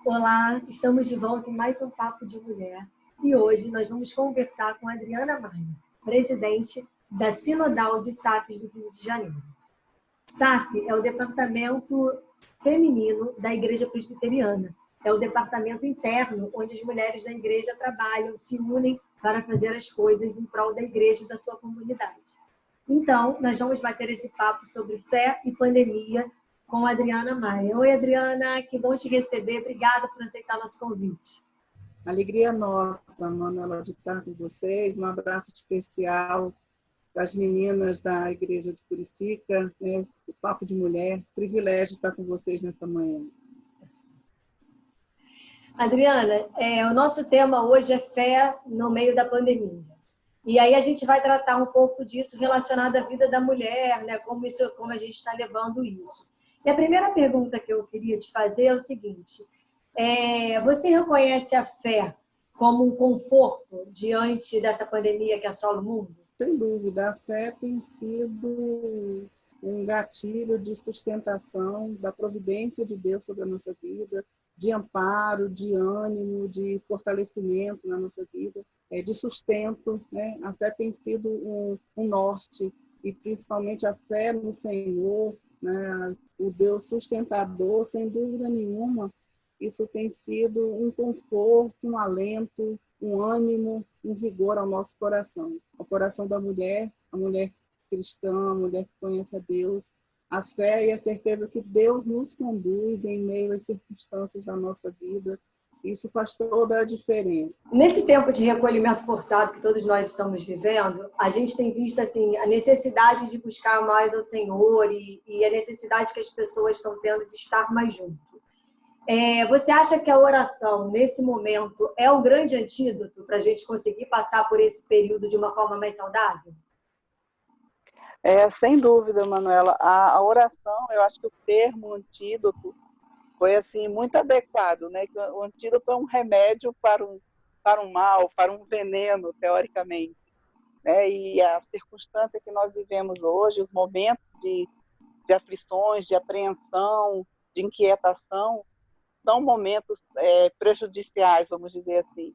Olá, estamos de volta em mais um Papo de Mulher e hoje nós vamos conversar com a Adriana Maia, presidente da Sinodal de SAFs do Rio de Janeiro. SAF é o departamento feminino da Igreja Presbiteriana. É o departamento interno onde as mulheres da igreja trabalham, se unem para fazer as coisas em prol da igreja e da sua comunidade. Então, nós vamos bater esse papo sobre fé e pandemia com a Adriana Maia. Oi, Adriana, que bom te receber. Obrigada por aceitar nosso convite. Alegria nossa, Manuela, de estar com vocês. Um abraço especial das meninas da Igreja de Curicica, né? O Papo de Mulher. Privilégio estar com vocês nessa manhã. Adriana, o nosso tema hoje é fé no meio da pandemia. E aí a gente vai tratar um pouco disso relacionado à vida da mulher, né? Como a gente está levando isso. E a primeira pergunta que eu queria te fazer é o seguinte: você reconhece a fé como um conforto diante dessa pandemia que assola o mundo? Sem dúvida, a fé tem sido um gatilho de sustentação da providência de Deus sobre a nossa vida, de amparo, de ânimo, de fortalecimento na nossa vida, de sustento, né? A fé tem sido um norte, e principalmente a fé no Senhor, né? O Deus sustentador, sem dúvida nenhuma, isso tem sido um conforto, um alento, um ânimo, um vigor ao nosso coração. O coração da mulher, a mulher cristã, a mulher que conhece a Deus, a fé e a certeza que Deus nos conduz em meio às circunstâncias da nossa vida. Isso faz toda a diferença. Nesse tempo de recolhimento forçado que todos nós estamos vivendo, a gente tem visto assim, a necessidade de buscar mais ao Senhor e a necessidade que as pessoas estão tendo de estar mais junto. Você acha que a oração, nesse momento, é um grande antídoto para a gente conseguir passar por esse período de uma forma mais saudável? Sem dúvida, Manuela. A oração, eu acho que o termo antídoto foi assim muito adequado, né? O antídoto é um remédio para um mal, para um veneno, teoricamente, né? E a circunstância que nós vivemos hoje, os momentos de aflições, de apreensão, de inquietação, são momentos prejudiciais, vamos dizer assim.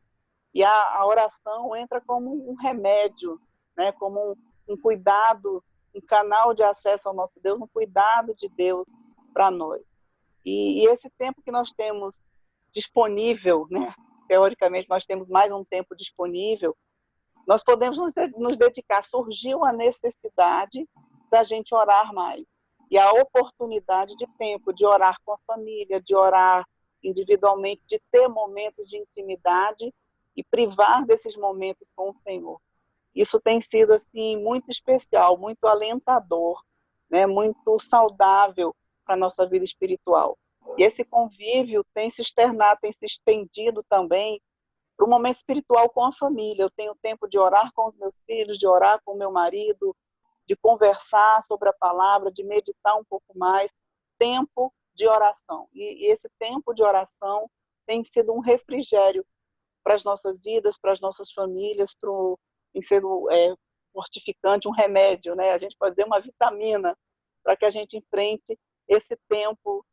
E a oração entra como um remédio, né? Como um cuidado, um canal de acesso ao nosso Deus, um cuidado de Deus para nós. E esse tempo que nós temos disponível, né? Teoricamente nós temos mais um tempo disponível, nós podemos nos dedicar. Surgiu a necessidade da gente orar mais. E a oportunidade de tempo de orar com a família, de orar individualmente, de ter momentos de intimidade e privar desses momentos com o Senhor. Isso tem sido assim muito especial, muito alentador, né? Muito saudável para a nossa vida espiritual. E esse convívio tem se externado, tem se estendido também para o momento espiritual com a família. Eu tenho tempo de orar com os meus filhos, de orar com o meu marido, de conversar sobre a palavra, de meditar um pouco mais. Tempo de oração. E esse tempo de oração tem sido um refrigério para as nossas vidas, para as nossas famílias, tem sido fortificante, um remédio, né? A gente pode dizer uma vitamina para que a gente enfrente esse tempo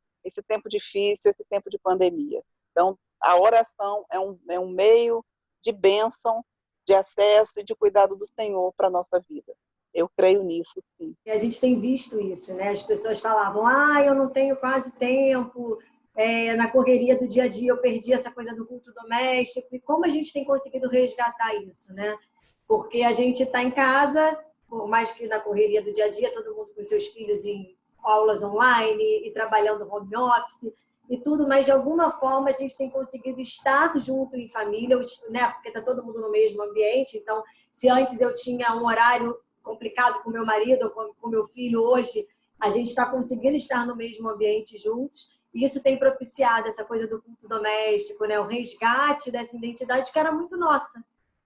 difícil, esse tempo de pandemia. Então, a oração é um meio de bênção, de acesso e de cuidado do Senhor para a nossa vida. Eu creio nisso, sim. E a gente tem visto isso, né? As pessoas falavam, eu não tenho quase tempo, na correria do dia a dia eu perdi essa coisa do culto doméstico. E como a gente tem conseguido resgatar isso, né? Porque a gente está em casa, por mais que na correria do dia a dia, todo mundo com seus filhos em aulas online e trabalhando home office e tudo, mas de alguma forma a gente tem conseguido estar junto em família, né? Porque está todo mundo no mesmo ambiente. Então, se antes eu tinha um horário complicado com meu marido ou com meu filho, hoje a gente está conseguindo estar no mesmo ambiente juntos. E isso tem propiciado essa coisa do culto doméstico, né? O resgate dessa identidade que era muito nossa,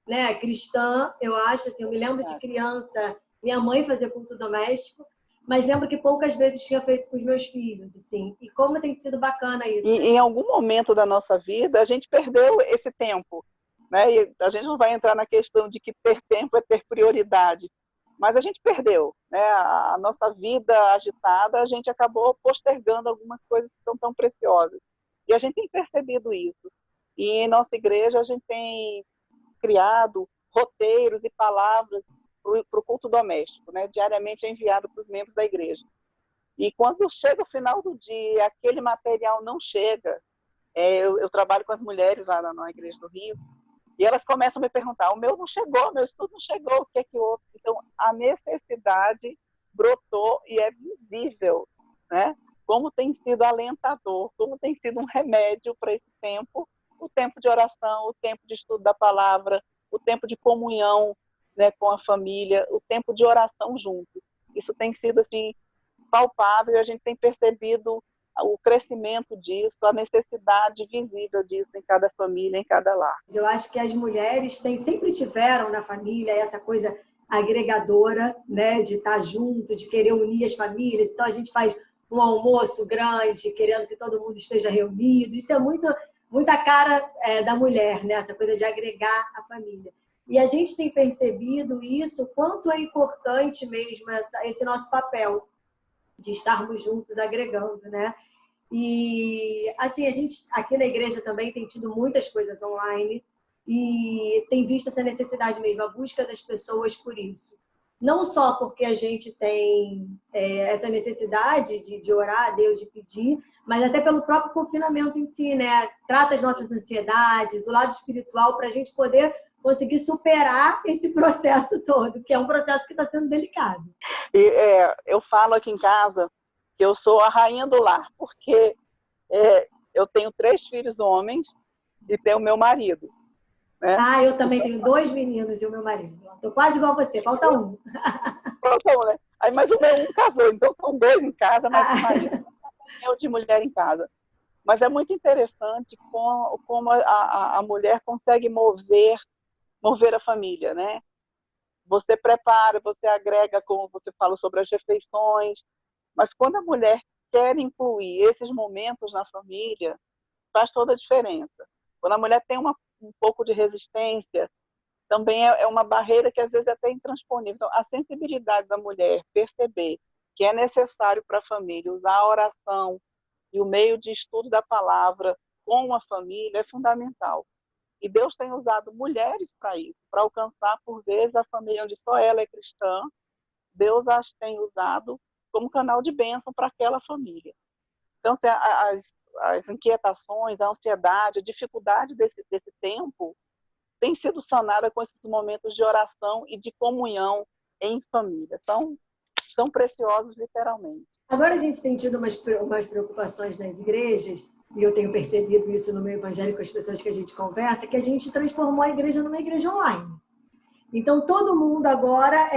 né? Cristã, eu acho, assim, eu me lembro de criança, minha mãe fazia culto doméstico, mas lembro que poucas vezes tinha feito com os meus filhos, assim. E como tem sido bacana isso. E em algum momento da nossa vida, a gente perdeu esse tempo, né? E a gente não vai entrar na questão de que ter tempo é ter prioridade, mas a gente perdeu, né? A nossa vida agitada, a gente acabou postergando algumas coisas que são tão preciosas. E a gente tem percebido isso. E em nossa igreja a gente tem criado roteiros e palavras para o culto doméstico, né? Diariamente é enviado para os membros da igreja. E quando chega o final do dia, aquele material não chega, eu trabalho com as mulheres lá na igreja do Rio, e elas começam a me perguntar, o meu não chegou, meu estudo não chegou, o que é que houve? Então, a necessidade brotou e é visível, né? Como tem sido alentador, como tem sido um remédio para esse tempo, o tempo de oração, o tempo de estudo da palavra, o tempo de comunhão, né, com a família, o tempo de oração junto. Isso tem sido assim palpável e a gente tem percebido o crescimento disso, a necessidade visível disso em cada família, em cada lar. Eu acho que as mulheres sempre tiveram na família essa coisa agregadora, né, de estar junto, de querer unir as famílias. Então a gente faz um almoço grande, querendo que todo mundo esteja reunido. Isso é muita cara da mulher, né, essa coisa de agregar a família. E a gente tem percebido isso, quanto é importante mesmo esse nosso papel de estarmos juntos agregando, né? E assim, a gente aqui na igreja também tem tido muitas coisas online e tem visto essa necessidade mesmo, a busca das pessoas por isso. Não só porque a gente tem essa necessidade de orar a Deus, de pedir, mas até pelo próprio confinamento em si, né? Trata as nossas ansiedades, o lado espiritual, para a gente poder conseguir superar esse processo todo, que é um processo que está sendo delicado. E eu falo aqui em casa que eu sou a rainha do lar, porque eu tenho 3 filhos homens e tenho meu marido. Né? Eu também tenho 2 meninos e o meu marido. Estou quase igual a você, falta um. Falta um, né? Aí, mas o meu casou, então são 2 em casa, mas o marido é de mulher em casa. Mas é muito interessante como a mulher consegue mover a família, né? Você prepara, você agrega, como você fala sobre as refeições, mas quando a mulher quer incluir esses momentos na família, faz toda a diferença. Quando a mulher tem um pouco de resistência, também é uma barreira que às vezes é até intransponível. Então, a sensibilidade da mulher perceber que é necessário para a família usar a oração e o meio de estudo da palavra com a família é fundamental. E Deus tem usado mulheres para isso, para alcançar, por vezes, a família onde só ela é cristã. Deus as tem usado como canal de bênção para aquela família. Então, as inquietações, a ansiedade, a dificuldade desse tempo tem sido sanada com esses momentos de oração e de comunhão em família. São preciosos, literalmente. Agora a gente tem tido umas preocupações nas igrejas, e eu tenho percebido isso no meio evangélico com as pessoas que a gente conversa, que a gente transformou a igreja numa igreja online. Então, todo mundo agora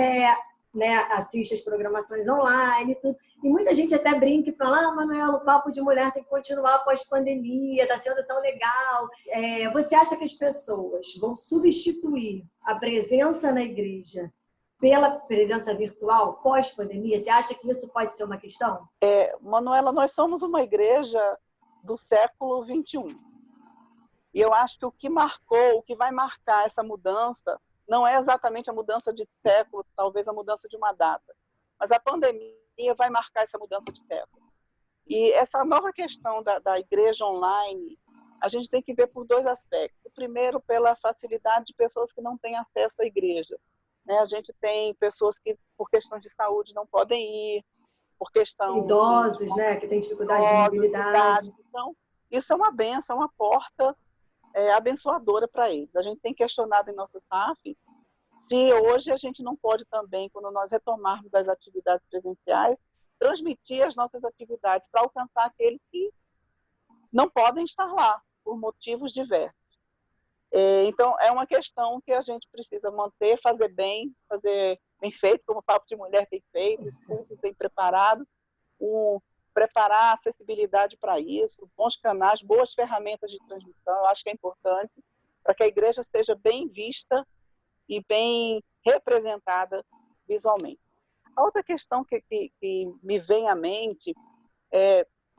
assiste as programações online e tudo. E muita gente até brinca e fala, Manuela, o papo de mulher tem que continuar pós-pandemia, está sendo tão legal. Você acha que as pessoas vão substituir a presença na igreja pela presença virtual pós-pandemia? Você acha que isso pode ser uma questão? Manuela, nós somos uma igreja do século XXI. E eu acho que o que vai marcar essa mudança não é exatamente a mudança de século, talvez a mudança de uma data, mas a pandemia vai marcar essa mudança de século. E essa nova questão da igreja online, a gente tem que ver por 2 aspectos. O primeiro, pela facilidade de pessoas que não têm acesso à igreja. Né? A gente tem pessoas que, por questões de saúde, não podem ir, por questão... Idosos, né, que têm dificuldade de mobilidade. Então, isso é uma bênção, uma porta abençoadora para eles. A gente tem questionado em nosso staff se hoje a gente não pode também, quando nós retomarmos as atividades presenciais, transmitir as nossas atividades para alcançar aqueles que não podem estar lá, por motivos diversos. Então, é uma questão que a gente precisa manter, fazer bem feito, como o Papo de Mulher tem feito, os cursos têm preparado, preparar a acessibilidade para isso, bons canais, boas ferramentas de transmissão, eu acho que é importante para que a igreja seja bem vista e bem representada visualmente. A outra questão que me vem à mente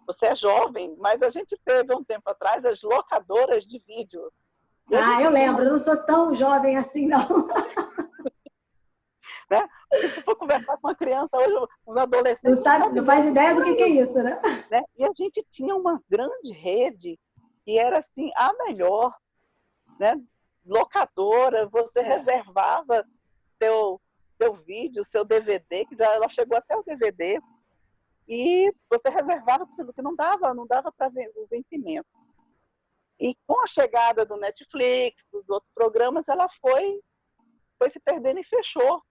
você é jovem, mas a gente teve um tempo atrás as locadoras de vídeo. Eu lembro, eu não sou tão jovem assim, não. né? Se você for conversar com uma criança hoje, um adolescente... Não sabe, não faz ideia do que é isso, né? E a gente tinha uma grande rede que era, assim, a melhor, né? Locadora, você reservava seu vídeo, seu DVD, que já ela chegou até o DVD, e você reservava, porque não dava para ver o vencimento. E com a chegada do Netflix, dos outros programas, ela foi se perdendo e fechou.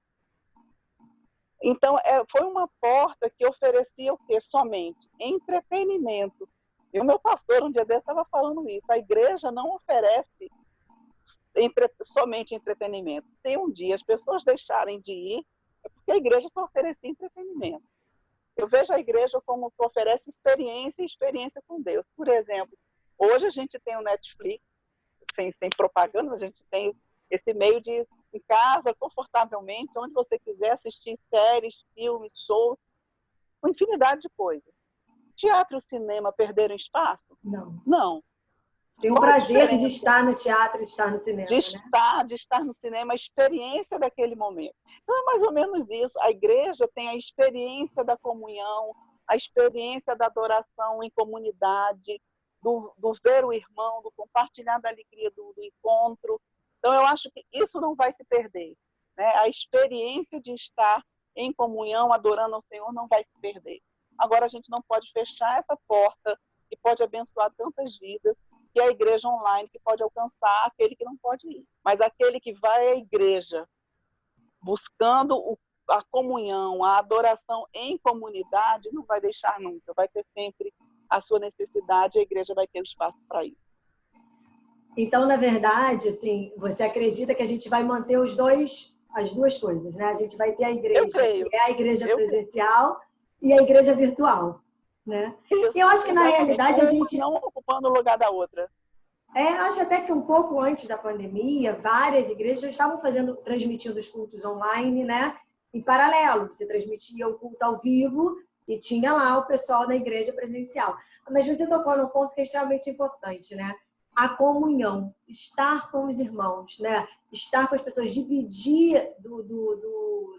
Então, foi uma porta que oferecia o quê? Somente entretenimento. E o meu pastor, um dia desse, estava falando isso. A igreja não oferece somente entretenimento. Se um dia as pessoas deixarem de ir, é porque a igreja só oferecia entretenimento. Eu vejo a igreja como que oferece experiência e experiência com Deus. Por exemplo, hoje a gente tem o Netflix, sem propaganda, a gente tem esse meio de ir em casa, confortavelmente, onde você quiser assistir séries, filmes, shows, uma infinidade de coisas. Teatro e cinema perderam espaço? Não. Não. Tem o prazer de estar no teatro e de estar no cinema, de estar no cinema, a experiência daquele momento. Então é mais ou menos isso. A igreja tem a experiência da comunhão, a experiência da adoração em comunidade, do ver o irmão, do compartilhar da alegria do encontro. Então eu acho que isso não vai se perder, né? A experiência de estar em comunhão, adorando ao Senhor, não vai se perder. Agora a gente não pode fechar essa porta que pode abençoar tantas vidas, que é a igreja online, que pode alcançar aquele que não pode ir. Mas aquele que vai à igreja buscando a comunhão, a adoração em comunidade, não vai deixar nunca. Vai ter sempre a sua necessidade e a igreja vai ter espaço para isso. Então, na verdade, assim, você acredita que a gente vai manter as duas coisas, né? A gente vai ter a igreja, que é a igreja presencial e a igreja virtual, né? Isso, e eu acho que, na realidade, a gente... não ocupando o lugar da outra. Acho até que um pouco antes da pandemia, várias igrejas já estavam transmitindo os cultos online, né? Em paralelo, você transmitia o culto ao vivo e tinha lá o pessoal da igreja presencial. Mas você tocou num ponto que é extremamente importante, né? A comunhão, estar com os irmãos, né? Estar com as pessoas, dividir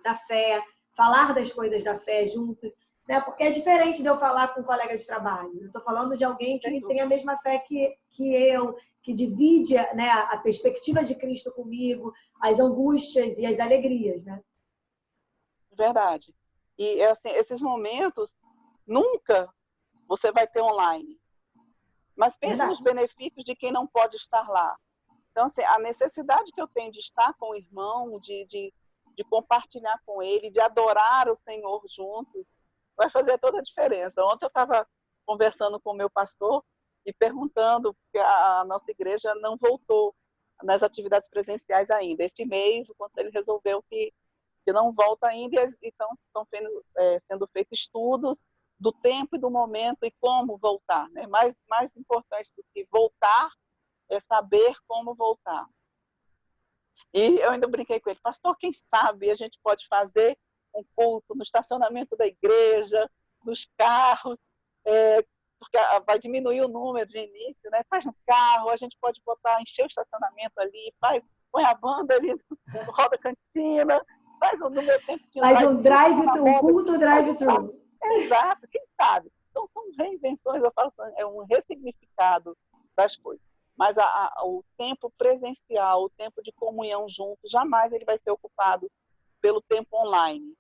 da fé, falar das coisas da fé juntos, né? Porque é diferente de eu falar com um colega de trabalho. Eu estou falando de alguém que tem a mesma fé que eu, que divide, né, a perspectiva de Cristo comigo, as angústias e as alegrias, né? Verdade. E assim, esses momentos nunca você vai ter online. Mas pense nos benefícios de quem não pode estar lá. Então, assim, a necessidade que eu tenho de estar com o irmão, de compartilhar com ele, de adorar o Senhor juntos, vai fazer toda a diferença. Ontem eu estava conversando com o meu pastor e perguntando, porque a nossa igreja não voltou nas atividades presenciais ainda. Esse mês, o conselho resolveu que não volta ainda, e estão sendo feitos estudos do tempo e do momento e como voltar, né? Mais importante do que voltar é saber como voltar. E eu ainda brinquei com ele, pastor, quem sabe a gente pode fazer um culto no estacionamento da igreja, nos carros, porque vai diminuir o número de início, né? Faz no carro, a gente pode encher o estacionamento ali, põe a banda ali no roda cantina, faz no meu tempo de faz um drive-thru, um culto drive-thru. Exato, quem sabe? Então, são reinvenções, eu falo assim, é um ressignificado das coisas. Mas o tempo presencial, o tempo de comunhão junto, jamais ele vai ser ocupado pelo tempo online,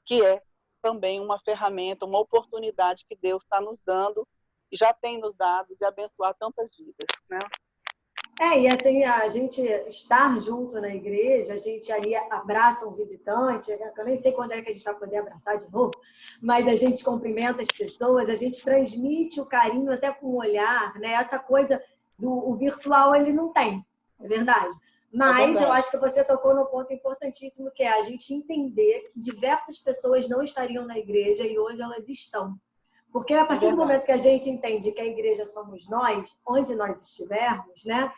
que é também uma ferramenta, uma oportunidade que Deus está nos dando e já tem nos dado de abençoar tantas vidas, né? E assim, a gente estar junto na igreja, a gente ali abraça um visitante, eu nem sei quando é que a gente vai poder abraçar de novo, mas a gente cumprimenta as pessoas, a gente transmite o carinho até com o olhar, né? Essa coisa o virtual ele não tem, é verdade. Mas eu acho que você tocou no ponto importantíssimo, que é a gente entender que diversas pessoas não estariam na igreja e hoje elas estão. Porque a partir do momento que a gente entende que a igreja somos nós, onde nós estivermos, né?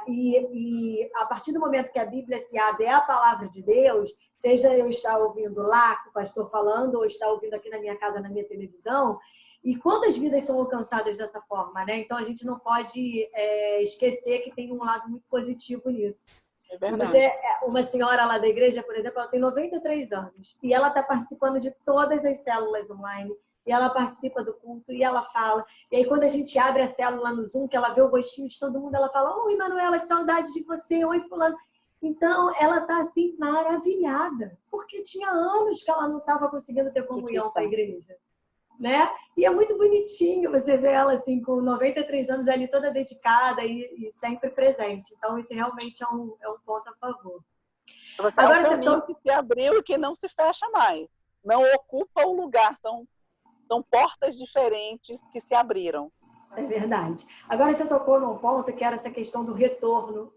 E a partir do momento que a Bíblia se abre, é a palavra de Deus, seja eu estar ouvindo lá, o pastor falando, ou estar ouvindo aqui na minha casa, na minha televisão, e quantas vidas são alcançadas dessa forma, né? Então a gente não pode esquecer que tem um lado muito positivo nisso. É verdade. Você, uma senhora lá da igreja, por exemplo, ela tem 93 anos e ela está participando de todas as células online. E ela participa do culto e ela fala. E aí, quando a gente abre a célula no Zoom, que ela vê o rostinho de todo mundo, ela fala: Oi, Manuela, que saudade de você. Oi, fulano. Então, ela está assim, maravilhada. Porque tinha anos que ela não estava conseguindo ter comunhão com a igreja. Né? E é muito bonitinho você ver ela assim, com 93 anos ali, toda dedicada e sempre presente. Então, isso realmente é um ponto a favor. Agora, é um caminho que se abriu e que não se fecha mais. Não ocupa o lugar. São portas diferentes que se abriram. É verdade. Agora, você tocou num ponto que era essa questão do retorno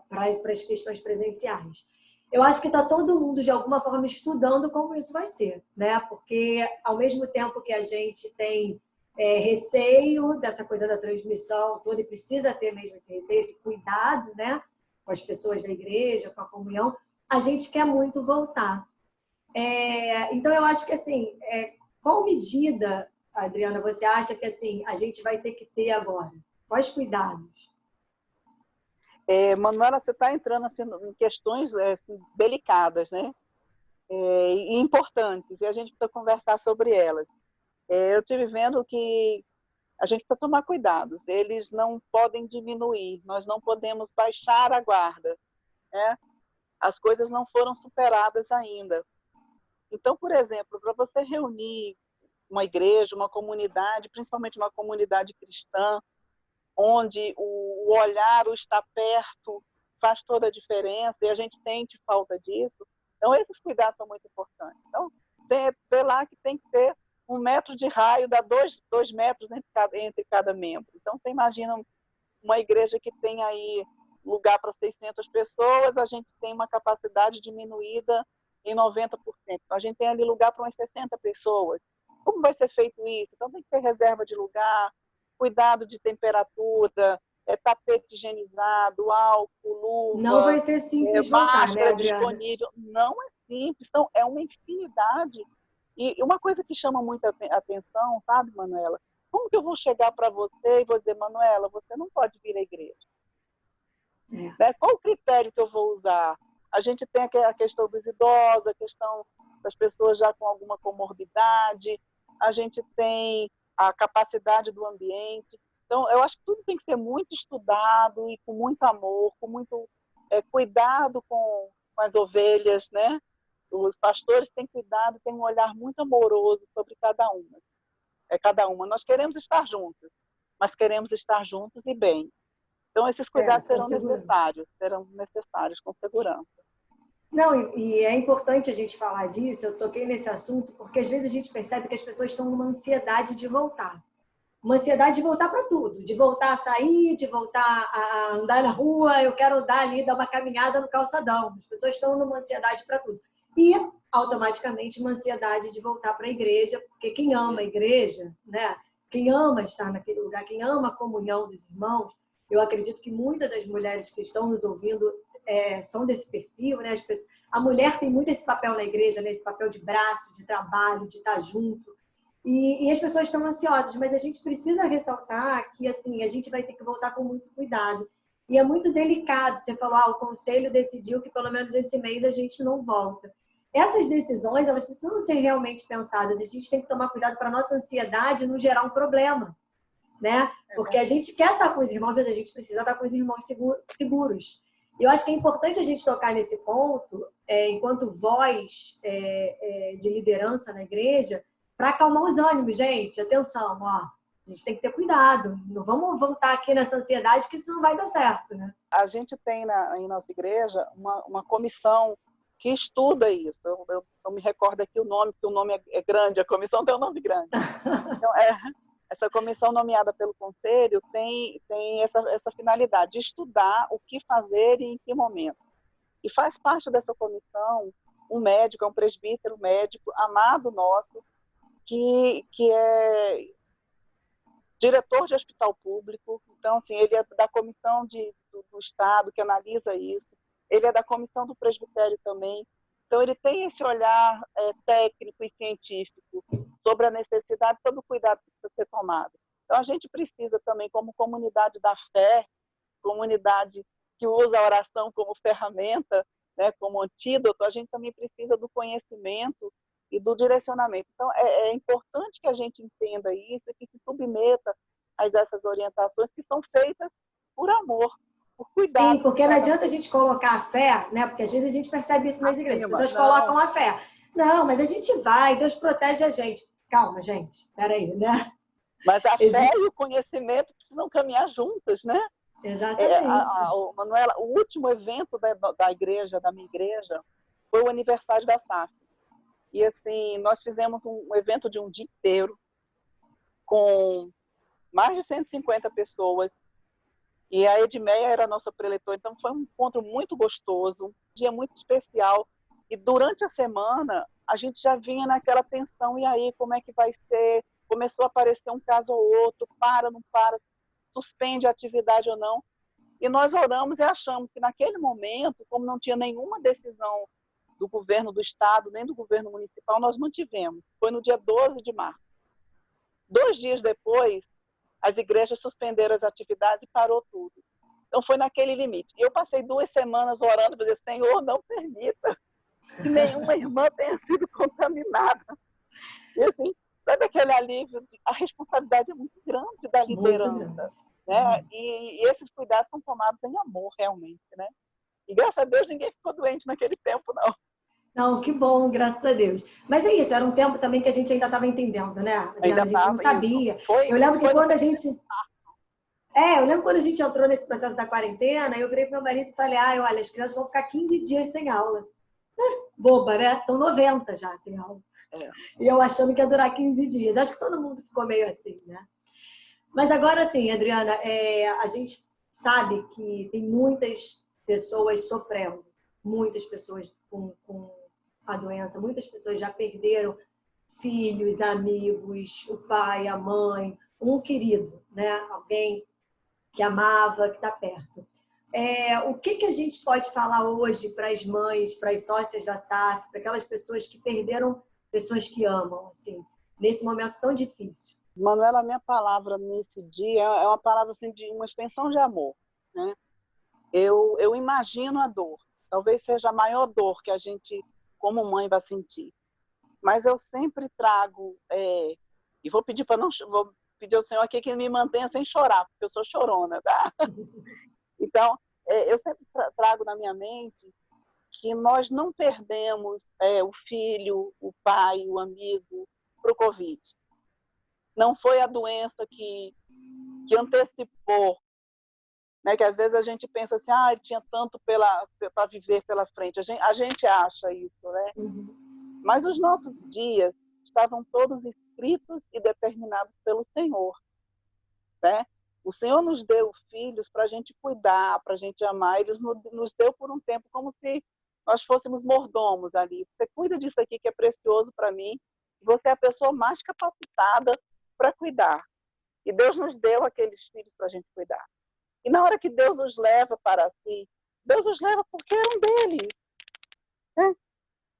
para as questões presenciais. Eu acho que está todo mundo, de alguma forma, estudando como isso vai ser, né? Porque, ao mesmo tempo que a gente tem receio dessa coisa da transmissão toda, e precisa ter mesmo esse receio, esse cuidado, né? Com as pessoas da igreja, com a comunhão, a gente quer muito voltar. Então, eu acho que, assim, qual medida, Adriana, você acha que assim, a gente vai ter que ter agora? Quais cuidados? Manuela, você está entrando assim, em questões assim, delicadas, né? E importantes, e a gente precisa conversar sobre elas. Eu estive vendo que a gente precisa tomar cuidados, eles não podem diminuir, nós não podemos baixar a guarda, né? As coisas não foram superadas ainda. Então, por exemplo, para você reunir uma igreja, uma comunidade, principalmente uma comunidade cristã, onde o olhar, o estar perto, faz toda a diferença e a gente sente falta disso. Então, esses cuidados são muito importantes. Então, você vê lá que tem que ter 1 metro de raio, dá 2 metros entre cada membro. Então, você imagina uma igreja que tem aí lugar para 600 pessoas, a gente tem uma capacidade diminuída em 90%. Então, a gente tem ali lugar para umas 60 pessoas. Como vai ser feito isso? Então, tem que ter reserva de lugar, cuidado de temperatura, tapete higienizado, álcool, luva, não vai ser simples voltar, né, máscara Adriana? disponível. Não é simples, então é uma infinidade. E uma coisa que chama muita atenção, sabe, Manuela? Como que eu vou chegar para você e vou dizer, Manuela, você não pode vir à igreja? Né? Qual o critério que eu vou usar? A gente tem a questão dos idosos, a questão das pessoas já com alguma comorbidade, a gente tem a capacidade do ambiente. Então, eu acho que tudo tem que ser muito estudado e com muito amor, com muito cuidado com as ovelhas, né? Os pastores têm cuidado, têm um olhar muito amoroso sobre cada uma. Cada uma. Nós queremos estar juntos, mas queremos estar juntos e bem. Então, esses cuidados serão necessários com segurança. Não, e é importante a gente falar disso, eu toquei nesse assunto, porque às vezes a gente percebe que as pessoas estão numa ansiedade de voltar. Uma ansiedade de voltar para tudo, de voltar a sair, de voltar a andar na rua, eu quero andar ali, dar uma caminhada no calçadão. As pessoas estão numa ansiedade para tudo. E, automaticamente, uma ansiedade de voltar para a igreja, porque quem ama a igreja, né? Quem ama estar naquele lugar, quem ama a comunhão dos irmãos, eu acredito que muitas das mulheres que estão nos ouvindo são desse perfil, né? A mulher tem muito esse papel na igreja, né? Esse papel de braço, de trabalho, de estar junto. E as pessoas estão ansiosas, mas a gente precisa ressaltar que assim, a gente vai ter que voltar com muito cuidado. E é muito delicado. Você falou, o conselho decidiu que pelo menos esse mês a gente não volta. Essas decisões, elas precisam ser realmente pensadas. A gente tem que tomar cuidado para a nossa ansiedade não gerar um problema, né? Porque a gente quer estar com os irmãos, mas a gente precisa estar com os irmãos seguros. E eu acho que é importante a gente tocar nesse ponto, enquanto voz de liderança na igreja, para acalmar os ânimos, gente. Atenção, a gente tem que ter cuidado. Não vamos voltar aqui nessa ansiedade, que isso não vai dar certo, né? A gente tem em nossa igreja uma comissão que estuda isso. Eu me recordo aqui o nome, porque o nome é grande, a comissão tem um nome grande. Então, essa comissão nomeada pelo conselho tem essa finalidade de estudar o que fazer e em que momento. E faz parte dessa comissão um médico, um presbítero médico, amado nosso, que é diretor de hospital público. Então, assim, ele é da comissão do Estado, que analisa isso. Ele é da comissão do presbitério também. Então, ele tem esse olhar técnico e científico sobre a necessidade, sobre o cuidado que precisa ser tomado. Então, a gente precisa também, como comunidade da fé, comunidade que usa a oração como ferramenta, né, como antídoto, a gente também precisa do conhecimento e do direcionamento. Então, é importante que a gente entenda isso e que se submeta a essas orientações que são feitas por amor, por Sim, cuidado com porque não cada adianta a um. gente colocar a fé, né? Porque às vezes a gente percebe isso nas igrejas. As Acima, pessoas não. colocam a fé. Não, mas a gente vai, Deus protege a gente. Calma, gente. Peraí, né? Mas a fé e o conhecimento precisam caminhar juntas, né? Exatamente. Manuela, o último evento da igreja, da minha igreja, foi o aniversário da SAF. E assim, nós fizemos um evento de um dia inteiro, com mais de 150 pessoas, e a Edmeia era a nossa preletora, então foi um encontro muito gostoso, um dia muito especial, e durante a semana a gente já vinha naquela tensão, e aí, como é que vai ser? Começou a aparecer um caso ou outro, não para, suspende a atividade ou não, e nós oramos e achamos que naquele momento, como não tinha nenhuma decisão do governo do estado, nem do governo municipal, nós mantivemos, foi no dia 12 de março. 2 dias depois, as igrejas suspenderam as atividades e parou tudo. Então, foi naquele limite. E eu passei 2 semanas orando para dizer, Senhor, não permita que nenhuma irmã tenha sido contaminada. E assim, sabe aquele alívio? A responsabilidade é muito grande da Muito liderança. grande. Né? E esses cuidados são tomados em amor, realmente. Né? E graças a Deus ninguém ficou doente naquele tempo, não. Não, que bom, graças a Deus. Mas é isso, era um tempo também que a gente ainda estava entendendo, né, Adriana? Ainda A gente não estava isso. sabia. Eu lembro que quando a gente. Eu lembro quando a gente entrou nesse processo da quarentena, eu virei pro meu marido e falei, olha, as crianças vão ficar 15 dias sem aula. Boba, né? Estão 90 já sem aula. É. E eu achando que ia durar 15 dias. Acho que todo mundo ficou meio assim, né? Mas agora sim, Adriana, a gente sabe que tem muitas pessoas sofrendo, muitas pessoas com a doença, muitas pessoas já perderam filhos, amigos, o pai, a mãe, um querido, né? Alguém que amava, que está perto. O que a gente pode falar hoje para as mães, para as sócias da SAF, para aquelas pessoas que perderam pessoas que amam, assim, nesse momento tão difícil? Manuela, a minha palavra nesse dia é uma palavra assim, de uma extensão de amor. Né? Eu imagino a dor. Talvez seja a maior dor que a gente, como mãe, vai sentir. Mas eu sempre trago, e vou pedir vou pedir ao Senhor aqui que me mantenha sem chorar, porque eu sou chorona, tá? Então, eu sempre trago na minha mente que nós não perdemos o filho, o pai, o amigo para o Covid. Não foi a doença que antecipou, né? Que às vezes a gente pensa assim, ele tinha tanto para viver pela frente. A gente acha isso, né? Uhum. Mas os nossos dias estavam todos escritos e determinados pelo Senhor, né? O Senhor nos deu filhos para a gente cuidar, para a gente amar. Ele nos deu por um tempo como se nós fôssemos mordomos ali. Você cuida disso aqui que é precioso para mim. Você é a pessoa mais capacitada para cuidar. E Deus nos deu aqueles filhos para a gente cuidar. E na hora que Deus os leva para si, Deus os leva porque eram dele. Né?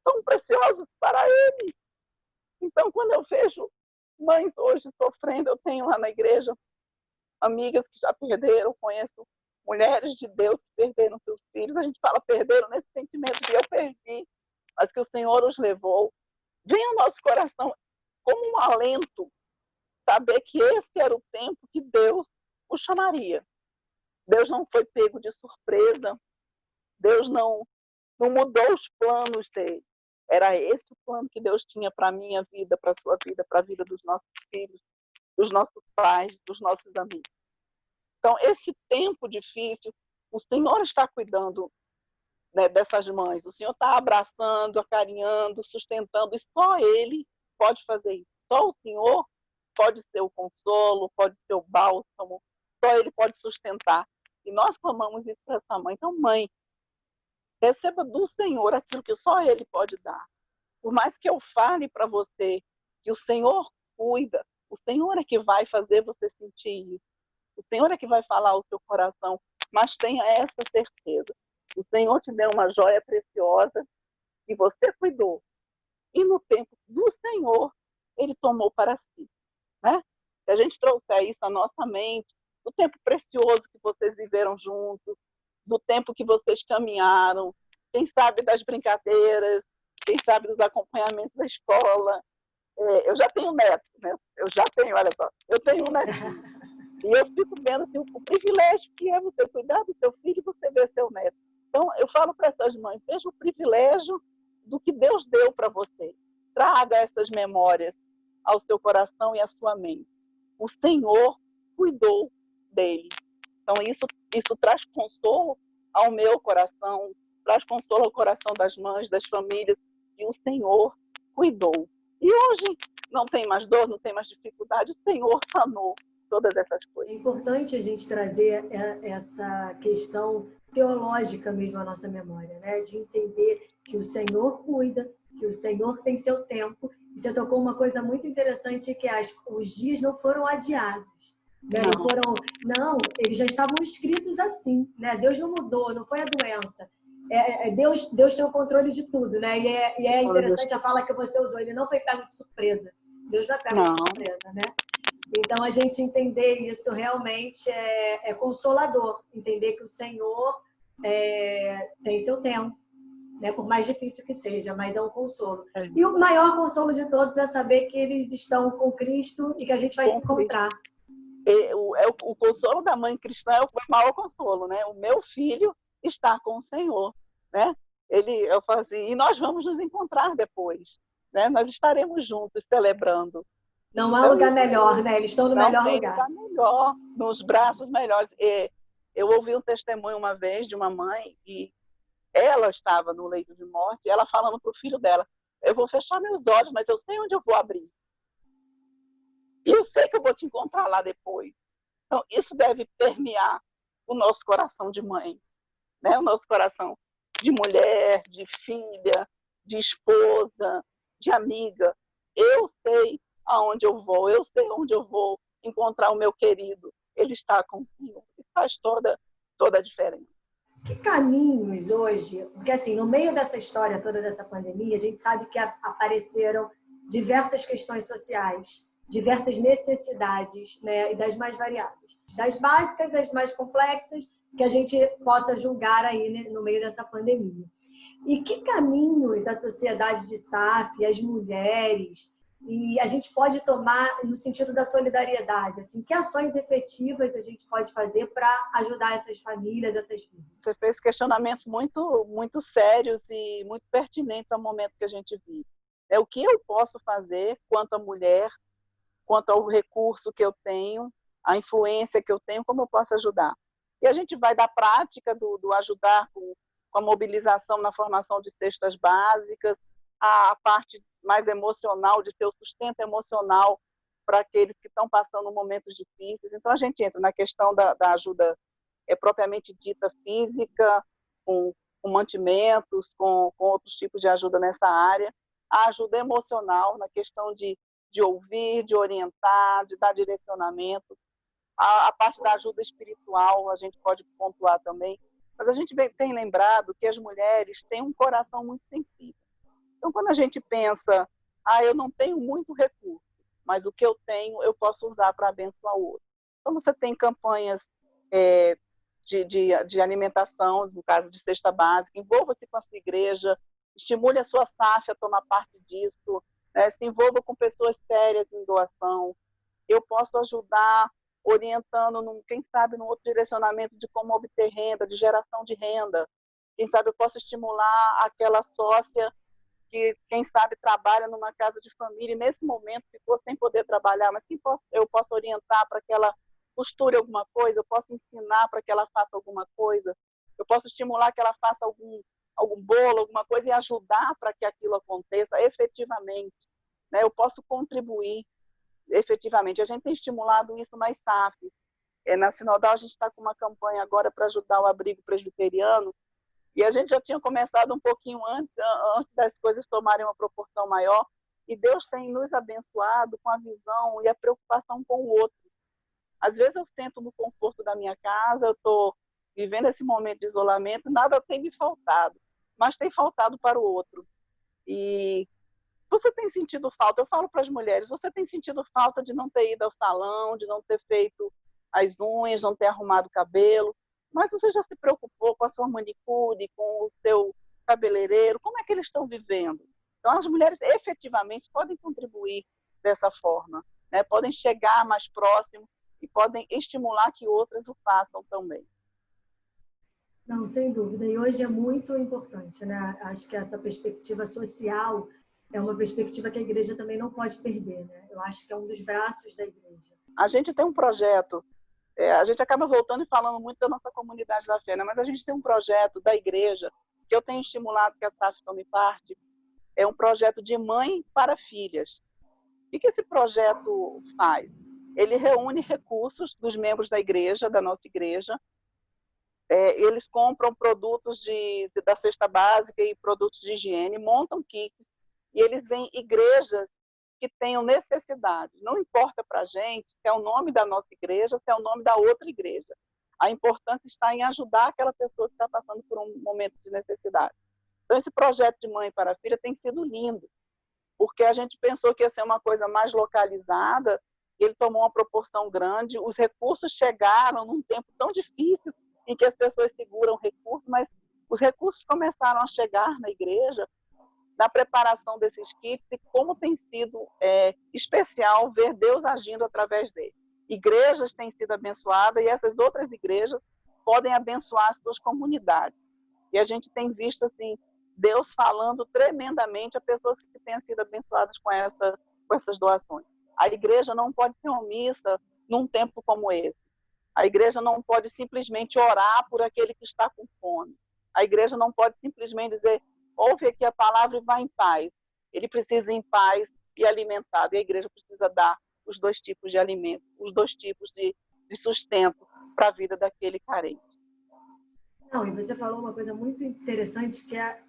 São preciosos para ele. Então, quando eu vejo mães hoje sofrendo, eu tenho lá na igreja amigas que já perderam, conheço mulheres de Deus que perderam seus filhos. A gente fala perderam nesse sentimento de eu perdi, mas que o Senhor os levou. Vem ao nosso coração como um alento, saber que esse era o tempo que Deus o chamaria. Deus não foi pego de surpresa. Deus não mudou os planos dele. Era esse o plano que Deus tinha para a minha vida, para a sua vida, para a vida dos nossos filhos, dos nossos pais, dos nossos amigos. Então, esse tempo difícil, o Senhor está cuidando, né, dessas mães. O Senhor está abraçando, acarinhando, sustentando. E só Ele pode fazer isso. Só o Senhor pode ser o consolo, pode ser o bálsamo. Só Ele pode sustentar. E nós clamamos isso para essa mãe. Então, mãe, receba do Senhor aquilo que só Ele pode dar. Por mais que eu fale para você que o Senhor cuida, o Senhor é que vai fazer você sentir isso. O Senhor é que vai falar ao seu coração, mas tenha essa certeza. O Senhor te deu uma joia preciosa que você cuidou. E no tempo do Senhor, Ele tomou para si. Né? Se a gente trouxer isso à nossa mente, o tempo precioso que vocês viveram juntos, do tempo que vocês caminharam, quem sabe das brincadeiras, quem sabe dos acompanhamentos da escola. Eu já tenho neto, né? Eu já tenho, olha só, eu tenho um netinho. E eu fico vendo assim, o privilégio que é você cuidar do seu filho e você ver seu neto. Então, eu falo para essas mães, veja o privilégio do que Deus deu para você. Traga essas memórias ao seu coração e à sua mente. O Senhor cuidou dele. Então, isso traz consolo ao meu coração, traz consolo ao coração das mães, das famílias, e o Senhor cuidou. E hoje não tem mais dor, não tem mais dificuldade, o Senhor sanou todas essas coisas. É importante a gente trazer essa questão teológica mesmo à nossa memória, né? De entender que o Senhor cuida, que o Senhor tem seu tempo. E você tocou uma coisa muito interessante, que os dias não foram adiados. Né? Não, eles já estavam escritos assim. Né? Deus não mudou, não foi a doença. Deus tem o controle de tudo. Né? E é interessante a fala que você usou, ele não foi pego de surpresa. Deus não é pego de surpresa, né? Então, a gente entender isso realmente é consolador. Entender que o Senhor tem seu tempo, né? Por mais difícil que seja, mas é um consolo. E o maior consolo de todos é saber que eles estão com Cristo e que a gente vai se encontrar. O consolo da mãe cristã é o maior consolo, né? O meu filho está com o Senhor, né? Eu falo assim, e nós vamos nos encontrar depois, né? Nós estaremos juntos celebrando. Não há lugar melhor, né? Eles estão no melhor lugar. Não tem lugar melhor, nos braços melhores. Eu ouvi um testemunho uma vez de uma mãe e ela estava no leito de morte, ela falando para o filho dela, eu vou fechar meus olhos, mas eu sei onde eu vou abrir. E eu sei que eu vou te encontrar lá depois. Então, isso deve permear o nosso coração de mãe, né? O nosso coração de mulher, de filha, de esposa, de amiga. Eu sei aonde eu sei onde eu vou encontrar o meu querido. Ele está com o Senhor. Isso faz toda a diferença. Que caminhos hoje, porque assim, no meio dessa história toda dessa pandemia, a gente sabe que apareceram diversas questões sociais, diversas necessidades, né, e das mais variadas, das básicas às mais complexas, que a gente possa julgar aí, né, no meio dessa pandemia. E que caminhos a sociedade de SAF, as mulheres, e a gente pode tomar no sentido da solidariedade? Assim, que ações efetivas a gente pode fazer para ajudar essas famílias, essas vidas? Você fez questionamentos muito, muito sérios e muito pertinentes ao momento que a gente vive. O que eu posso fazer quanto a mulher, quanto ao recurso que eu tenho, a influência que eu tenho, como eu posso ajudar? E a gente vai da prática do ajudar com a mobilização na formação de cestas básicas, a parte mais emocional, de ter o sustento emocional para aqueles que estão passando momentos difíceis. Então, a gente entra na questão da ajuda propriamente dita física, com mantimentos, com outros tipos de ajuda nessa área, a ajuda emocional, na questão de ouvir, de orientar, de dar direcionamento, a parte da ajuda espiritual, a gente pode pontuar também, mas a gente tem lembrado que as mulheres têm um coração muito sensível. Então, quando a gente pensa, eu não tenho muito recurso, mas o que eu tenho eu posso usar para abençoar o outro. Então, você tem campanhas de alimentação, no caso de cesta básica, envolva-se com a sua igreja, estimule a sua SAF a tomar parte disso, né? Se envolva com pessoas sérias em doação. Eu posso ajudar orientando, quem sabe, num outro direcionamento de como obter renda, de geração de renda. Quem sabe eu posso estimular aquela sócia que, quem sabe, trabalha numa casa de família e nesse momento ficou sem poder trabalhar, mas eu posso orientar para que ela costure alguma coisa, eu posso ensinar para que ela faça alguma coisa, eu posso estimular que ela faça algum bolo, alguma coisa e ajudar para que aquilo aconteça efetivamente, né? Eu posso contribuir efetivamente. A gente tem estimulado isso nas SAFs. Na Sinodal a gente está com uma campanha agora para ajudar o abrigo presbiteriano, e a gente já tinha começado um pouquinho antes das coisas tomarem uma proporção maior, e Deus tem nos abençoado com a visão e a preocupação com o outro. Às vezes eu sento no conforto da minha casa, eu estou vivendo esse momento de isolamento, nada tem me faltado, mas tem faltado para o outro. E você tem sentido falta, eu falo para as mulheres, você tem sentido falta de não ter ido ao salão, de não ter feito as unhas, não ter arrumado o cabelo? mas você já se preocupou com a sua manicure, com o seu cabeleireiro? Como é que eles estão vivendo? Então, as mulheres efetivamente podem contribuir dessa forma, né? Podem chegar mais próximo e podem estimular que outras o façam também. Não, sem dúvida. E hoje é muito importante, né? Acho que essa perspectiva social é uma perspectiva que a igreja também não pode perder, né? Eu acho que é um dos braços da igreja. A gente tem um projeto, a gente acaba voltando e falando muito da nossa comunidade da fé, né? Mas a gente tem um projeto da igreja que eu tenho estimulado que a SAF tome parte, é um projeto de mãe para filhas. O que esse projeto faz? Ele reúne recursos dos membros da igreja, da nossa igreja. Eles compram produtos da cesta básica e produtos de higiene, montam kits, e eles veem igrejas que tenham necessidade. Não importa para a gente se é o nome da nossa igreja, se é o nome da outra igreja. A importância está em ajudar aquela pessoa que está passando por um momento de necessidade. Então, esse projeto de mãe para filha tem sido lindo, porque a gente pensou que ia ser uma coisa mais localizada, e ele tomou uma proporção grande, os recursos chegaram num tempo tão difícil em que as pessoas seguram recursos, mas os recursos começaram a chegar na igreja, na preparação desses kits, e como tem sido especial ver Deus agindo através dele. Igrejas têm sido abençoadas, e essas outras igrejas podem abençoar as suas comunidades. E a gente tem visto assim, Deus falando tremendamente a pessoas que tenham sido abençoadas com essas doações. A igreja não pode ser omissa num tempo como esse. A igreja não pode simplesmente orar por aquele que está com fome. A igreja não pode simplesmente dizer, ouve aqui a palavra e vá em paz. Ele precisa ir em paz e alimentado. E a igreja precisa dar os dois tipos de alimento, os dois tipos de sustento para a vida daquele carente. Não, e você falou uma coisa muito interessante, que é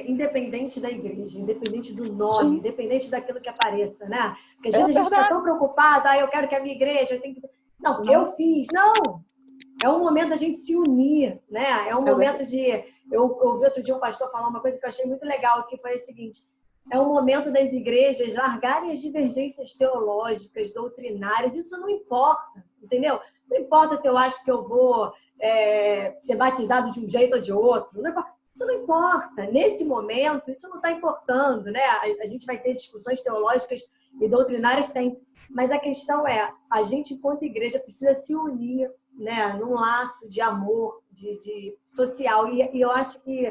independente da igreja, independente do nome, Sim. Independente daquilo que apareça, né? Porque às vezes a gente fica tão preocupada, eu quero que a minha igreja tenha que... Não, porque eu fiz. Não! É um momento da gente se unir, né? É um momento de... Eu ouvi outro dia um pastor falar uma coisa que eu achei muito legal, que foi o seguinte: é um momento das igrejas largarem as divergências teológicas, doutrinárias, isso não importa, entendeu? Não importa se eu acho que eu vou ser batizado de um jeito ou de outro, isso não importa. Nesse momento, isso não está importando, né? A gente vai ter discussões teológicas e doutrinárias sempre, mas a questão é, a gente, enquanto igreja, precisa se unir, né, num laço de amor, de social, e eu acho que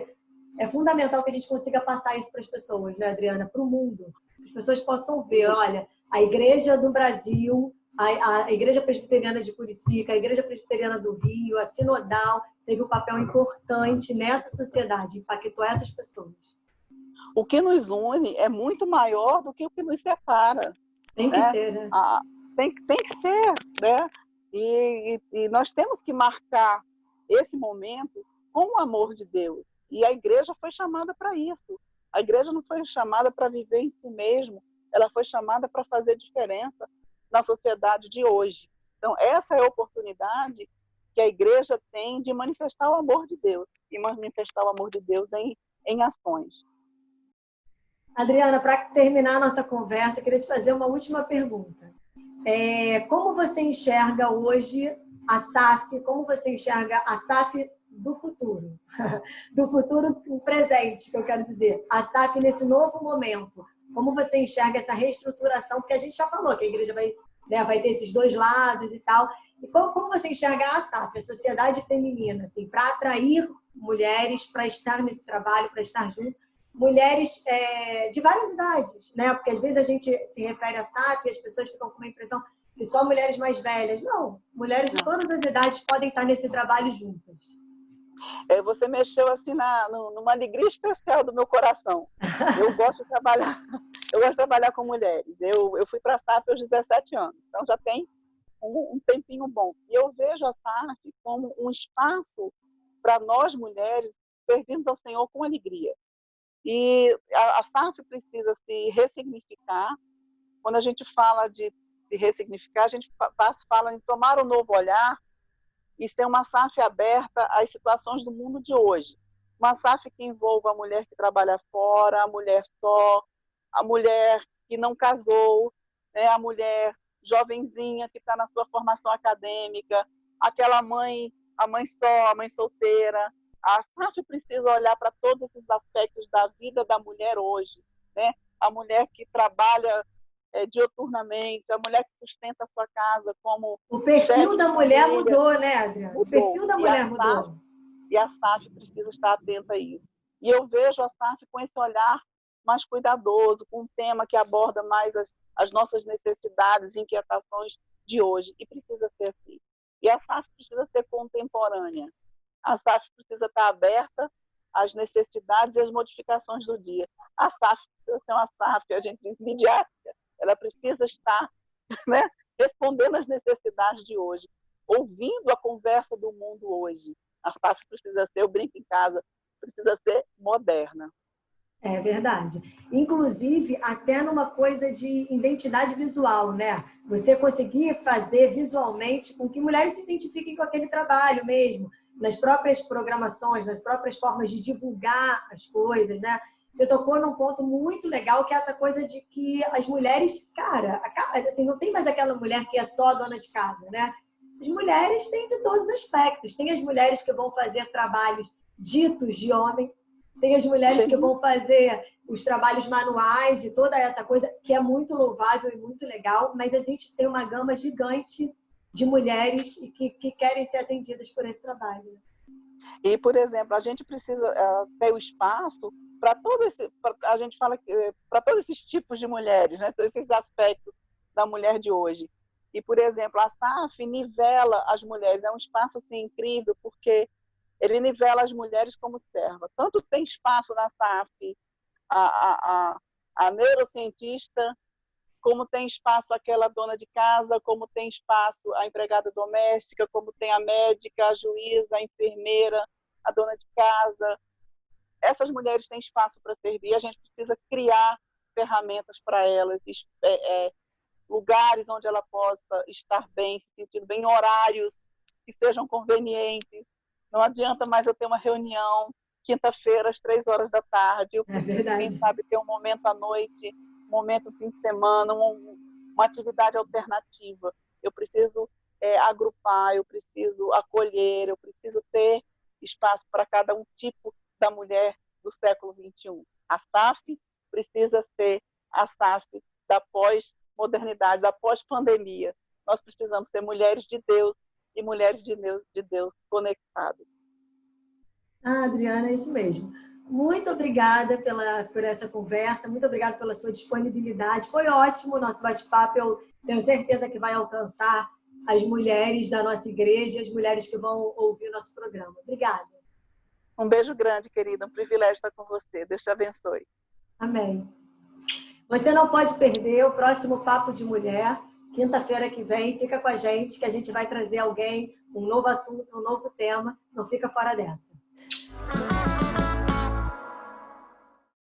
é fundamental que a gente consiga passar isso para as pessoas, né, Adriana? Para o mundo. Que as pessoas possam ver, olha, a igreja do Brasil, a igreja presbiteriana de Curicica, a igreja presbiteriana do Rio, a sinodal, teve um papel importante nessa sociedade, impactou essas pessoas. O que nos une é muito maior do que o que nos separa. Tem que ser, né? Tem que ser, né? E nós temos que marcar esse momento com o amor de Deus. E a igreja foi chamada para isso. A igreja não foi chamada para viver em si mesmo, ela foi chamada para fazer diferença na sociedade de hoje. Então, essa é a oportunidade que a igreja tem de manifestar o amor de Deus, e manifestar o amor de Deus em ações. Adriana, para terminar a nossa conversa, eu queria te fazer uma última pergunta. Como você enxerga hoje a SAF, como você enxerga a SAF do futuro? Do futuro presente, que eu quero dizer. A SAF nesse novo momento. Como você enxerga essa reestruturação? Porque a gente já falou que a igreja vai ter esses dois lados e tal. E como você enxerga a SAF, a sociedade feminina, assim, para atrair mulheres para estar nesse trabalho, para estar junto? Mulheres de várias idades, né? Porque às vezes a gente se refere a SAF e as pessoas ficam com uma impressão que só mulheres mais velhas. Não, mulheres de todas as idades podem estar nesse trabalho juntas. Você mexeu assim numa alegria especial do meu coração. Eu gosto de trabalhar com mulheres. Eu fui para a SAF aos 17 anos, então já tem um tempinho bom. E eu vejo a SAF como um espaço para nós mulheres servirmos ao Senhor com alegria. E a SAF precisa se ressignificar. Quando a gente fala de se ressignificar, a gente fala em tomar um novo olhar e ser uma SAF aberta às situações do mundo de hoje. Uma SAF que envolva a mulher que trabalha fora, a mulher só, a mulher que não casou, né, a mulher jovenzinha que está na sua formação acadêmica, aquela mãe a mãe só, a mãe solteira. A SAF precisa olhar para todos os aspectos da vida da mulher hoje, né? A mulher que trabalha dioturnamente, a mulher que sustenta a sua casa como O perfil chefe da de mulher família, mudou, né, Adriana? O mudou. perfil da mulher mudou. E a SAF precisa estar atenta a isso. E eu vejo a SAF com esse olhar mais cuidadoso, com um tema que aborda mais as nossas necessidades e inquietações de hoje. E precisa ser assim. E a SAF precisa ser contemporânea. A SAF precisa estar aberta às necessidades e às modificações do dia. A SAF precisa ser uma SAF, a gente diz, midiática. Ela precisa estar, né, respondendo às necessidades de hoje, ouvindo a conversa do mundo hoje. A SAF precisa ser, eu brinco em casa, precisa ser moderna. É verdade. Inclusive, até numa coisa de identidade visual, né? Você conseguir fazer visualmente com que mulheres se identifiquem com aquele trabalho mesmo, nas próprias programações, nas próprias formas de divulgar as coisas, né? Você tocou num ponto muito legal, que é essa coisa de que as mulheres, cara, assim, não tem mais aquela mulher que é só dona de casa, né? As mulheres têm de todos os aspectos. Tem as mulheres que vão fazer trabalhos ditos de homem, tem as mulheres que vão fazer os trabalhos manuais e toda essa coisa que é muito louvável e muito legal, mas a gente tem uma gama gigante de mulheres que querem ser atendidas por esse trabalho. E, por exemplo, a gente precisa ter o espaço para a gente fala que para todos esses tipos de mulheres, né? Todos esses aspectos da mulher de hoje. E, por exemplo, a SAF nivela as mulheres, é um espaço assim, incrível, porque ele nivela as mulheres como serva. Tanto tem espaço na SAF a neurocientista, como tem espaço aquela dona de casa, como tem espaço a empregada doméstica, como tem a médica, a juíza, a enfermeira, a dona de casa. Essas mulheres têm espaço para servir, a gente precisa criar ferramentas para elas, lugares onde ela possa estar bem, se sentindo bem, horários que sejam convenientes. Não adianta mais eu ter uma reunião quinta-feira às 3 horas da tarde. Eu preciso, quem sabe, ter um momento à noite, um momento no fim de semana, uma atividade alternativa. Eu preciso agrupar, eu preciso acolher, eu preciso ter espaço para cada um tipo da mulher do século XXI. A SAF precisa ser a SAF da pós-modernidade, da pós-pandemia. Nós precisamos ser mulheres de Deus e mulheres de Deus conectadas. Adriana, é isso mesmo. Muito obrigada por essa conversa, muito obrigada pela sua disponibilidade. Foi ótimo o nosso bate-papo, eu tenho certeza que vai alcançar as mulheres da nossa igreja, as mulheres que vão ouvir o nosso programa. Obrigada. Um beijo grande, querida, um privilégio estar com você. Deus te abençoe. Amém. Você não pode perder o próximo Papo de Mulher, quinta-feira que vem. Fica com a gente, que a gente vai trazer alguém, um novo assunto, um novo tema. Não fica fora dessa.